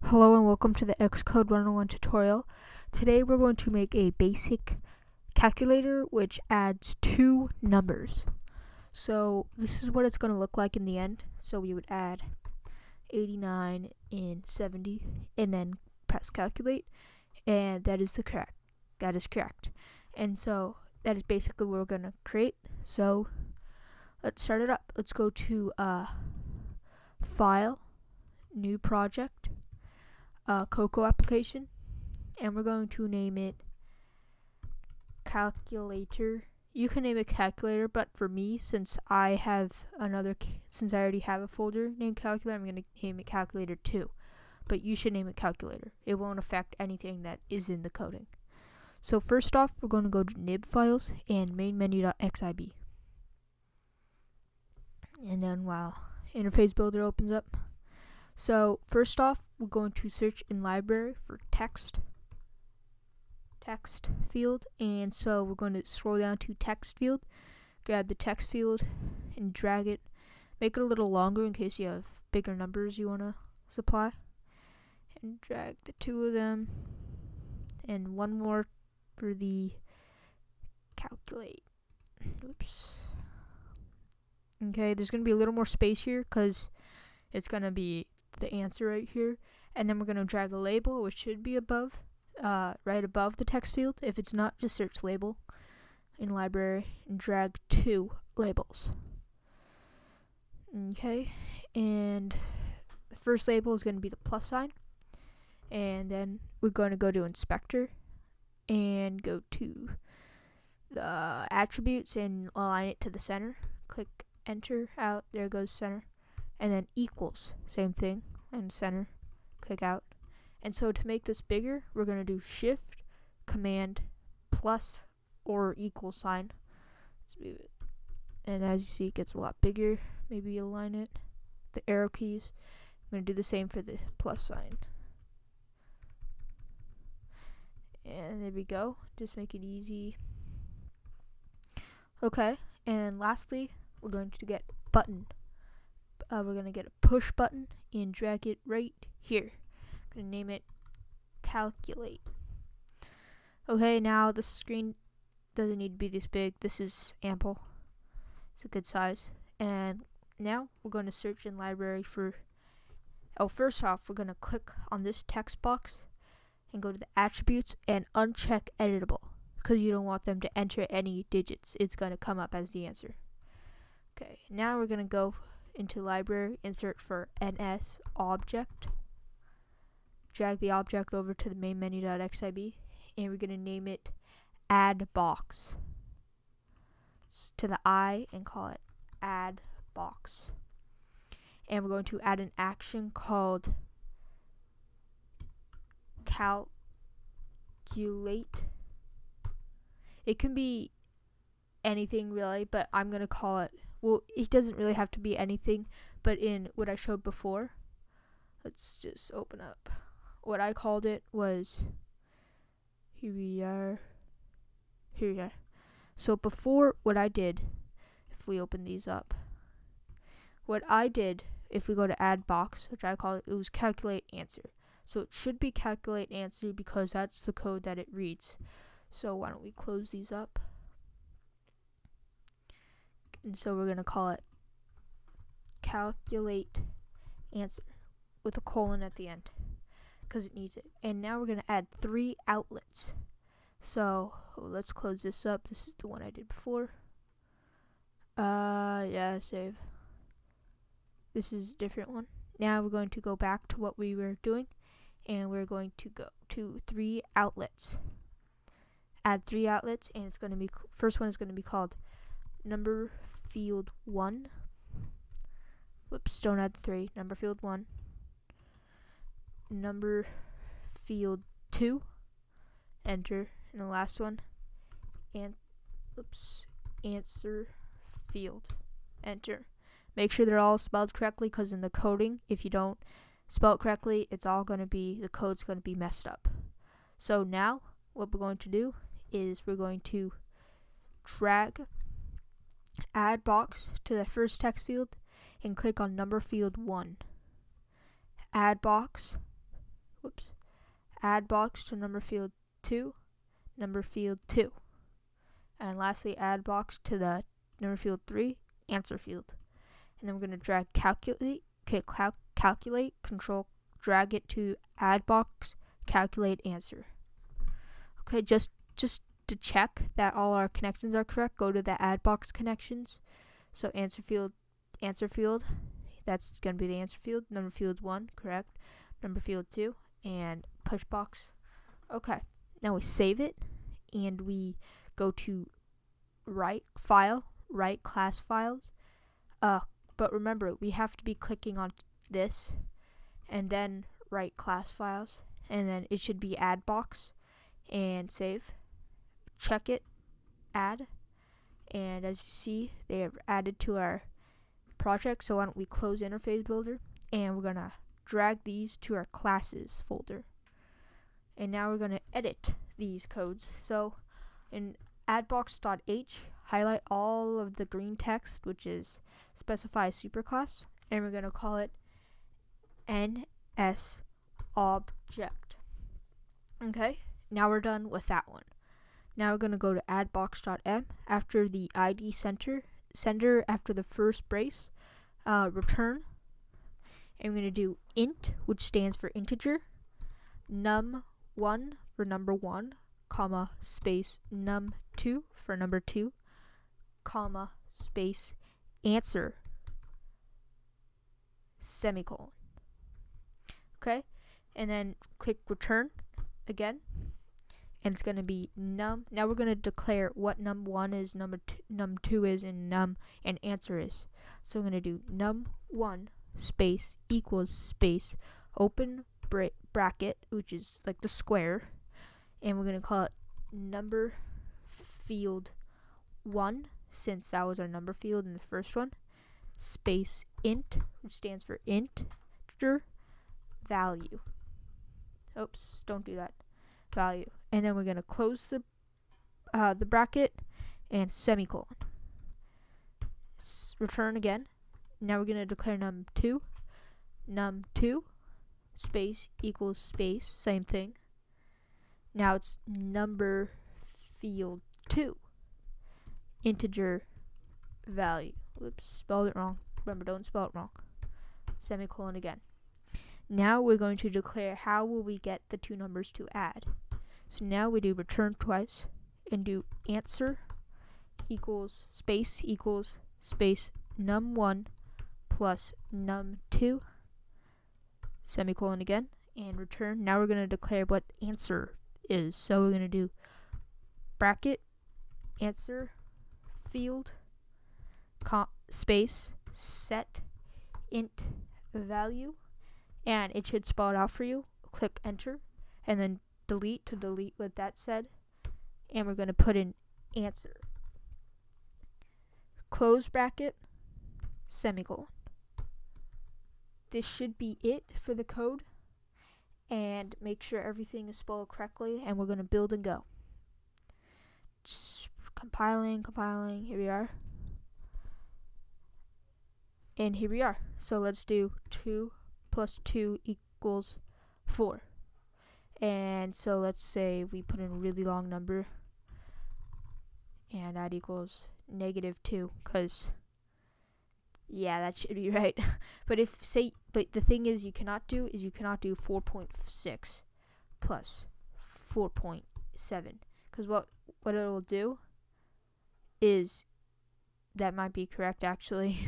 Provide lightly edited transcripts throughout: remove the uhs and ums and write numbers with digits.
Hello and welcome to the Xcode 101 tutorial. Today we're going to make a basic calculator which adds two numbers. So this is what it's going to look like in the end. So we would add 89 and 70 and then press calculate, and that is correct. And so that is basically what we're going to create. So let's start it up. Let's go to File, New Project, Cocoa application, and we're going to name it calculator. You can name it calculator, but for me, since I already have a folder named calculator, I'm going to name it calculator 2. But you should name it calculator. It won't affect anything that is in the coding. So first off, we're going to go to nib files and main menu.xib. And then while interface builder opens up, so first off, we're going to search in library for text field, and so we're going to scroll down to text field, grab the text field and drag it, make it a little longer in case you have bigger numbers you want to supply, and drag the two of them and one more for the calculate. Oops. Okay, there's going to be a little more space here because it's going to be the answer right here, and then we're going to drag a label which should be above, right above the text field. If it's not, just search label in library and drag two labels. Okay, and the first label is going to be the plus sign, and then we're going to go to inspector and go to the attributes and align it to the center. Click enter, out, there goes center. And then equals, same thing, and center, click out. And so to make this bigger, we're going to do shift, command, plus, or equal sign. Let's move it. And as you see, it gets a lot bigger. Maybe align it. The arrow keys. I'm going to do the same for the plus sign. And there we go. Just make it easy. Okay, and lastly, we're going to get button. We're going to get a push button and drag it right here. I'm going to name it calculate. Okay, now the screen doesn't need to be this big. This is ample. It's a good size. And now we're going to search in library for, first off, we're going to click on this text box and go to the attributes and uncheck editable because you don't want them to enter any digits. It's going to come up as the answer. Okay, now we're going to go into library and search for ns object, drag the object over to the main menu.xib, and we're going to name it add box to the I and call it add box. And we're going to add an action called calculate. It can be anything really, but I'm going to call it, well, it doesn't really have to be anything, but in what I showed before, let's just open up. What I called it was, here we are. So before, what I did, if we open these up, what I did, if we go to add box, which I call it was calculate answer. So it should be calculate answer because that's the code that it reads. So why don't we close these up? And so we're going to call it calculate answer with a colon at the end because it needs it. And now we're going to add 3 outlets. So let's close this up. This is the one I did before. Yeah, save. This is a different one. Now we're going to go back to what we were doing, and we're going to go to 3 outlets. Add 3 outlets, and it's going to be, first one is going to be called number field 1. Whoops, don't add 3. Number field 1. Number field 2. Enter. And the last one, answer field. Enter. Make sure they're all spelled correctly because in the coding, if you don't spell it correctly, it's all going to be, the code's going to be messed up. So now, what we're going to do is we're going to drag add box to the first text field and click on number field 1. Add box add box to number field 2, number field 2. And lastly, add box to the number field 3, answer field. And then we're going to drag calculate, calculate, control, drag it to add box, calculate, answer. Okay, just to check that all our connections are correct, go to the add box connections. So answer field, that's going to be the answer field. Number field 1, correct. Number field 2, and push box. Okay, now we save it, and we go to write file, write class files. But remember, we have to be clicking on this, and then write class files, and then it should be add box, and save. Check it, add, and as you see, they have added to our project. So why don't we close interface builder, and we're gonna drag these to our classes folder. And now we're gonna edit these codes. So in addbox.h, highlight all of the green text, which is specify superclass, and we're gonna call it NS object. Okay, now we're done with that one. Now we're gonna go to addbox.m. After the ID sender after the first brace, return, and we're gonna do int, which stands for integer, num1 for number 1, comma, space, num2 for number 2, comma, space, answer, semicolon. Okay, and then click return again, and it's going to be num. Now we're going to declare what num1 is, num2 is, and answer is. So we're going to do num1 space equals space open bracket, which is like the square, and we're going to call it number field 1, since that was our number field in the first one, space int, which stands for integer value. Oops, don't do that. Value. And then we're going to close the bracket and semicolon. Return again. Now we're going to declare num2 space equals space, same thing. Now it's number field 2, integer value. Whoops, spelled it wrong. Remember, don't spell it wrong. Semicolon again. Now we're going to declare how will we get the two numbers to add. So now we do return twice and do answer equals space num1 plus num2, semicolon again, and return. Now we're going to declare what answer is. So we're going to do bracket answer field space set int value, and it should spell it out for you. Click enter and then delete to delete what that said, and we're going to put in answer, close bracket, semicolon. This should be it for the code, and make sure everything is spelled correctly, and we're going to build and go. Just compiling, here we are, and here we are. So let's do 2 plus 2 equals 4. And so let's say we put in a really long number, and that equals -2, because yeah, that should be right. but the thing is, you cannot do 4.6 plus 4.7, because what it'll do is, that might be correct actually.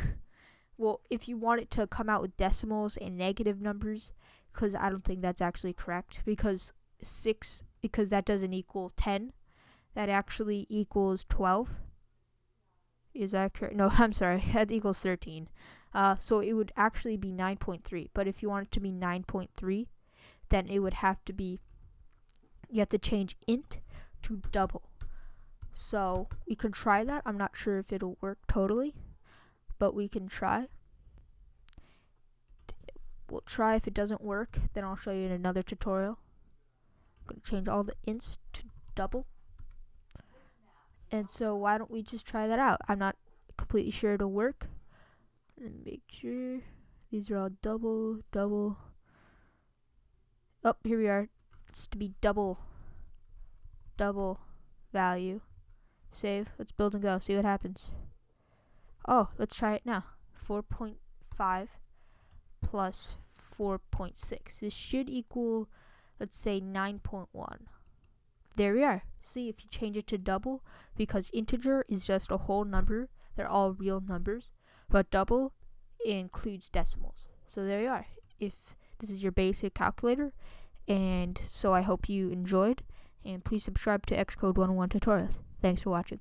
Well, if you want it to come out with decimals and negative numbers, because I don't think that's actually correct, because that doesn't equal 10, that actually equals 12. Is that correct? No, I'm sorry, that equals 13. So it would actually be 9.3, but if you want it to be 9.3, then it would have to be, you have to change int to double. So we can try that. I'm not sure if it'll work totally, but we can try. We'll try. If it doesn't work, then I'll show you in another tutorial. I'm going to change all the ints to double. And so why don't we just try that out? I'm not completely sure it'll work. And make sure these are all double. Oh, here we are. It's to be double value. Save. Let's build and go. See what happens. Oh, let's try it now. 4.5 plus 4.6. This should equal, let's say, 9.1. There we are. See, if you change it to double, because integer is just a whole number, they're all real numbers, but double includes decimals. So there you are. If this is your basic calculator, and so I hope you enjoyed, and please subscribe to Xcode 101 tutorials. Thanks for watching.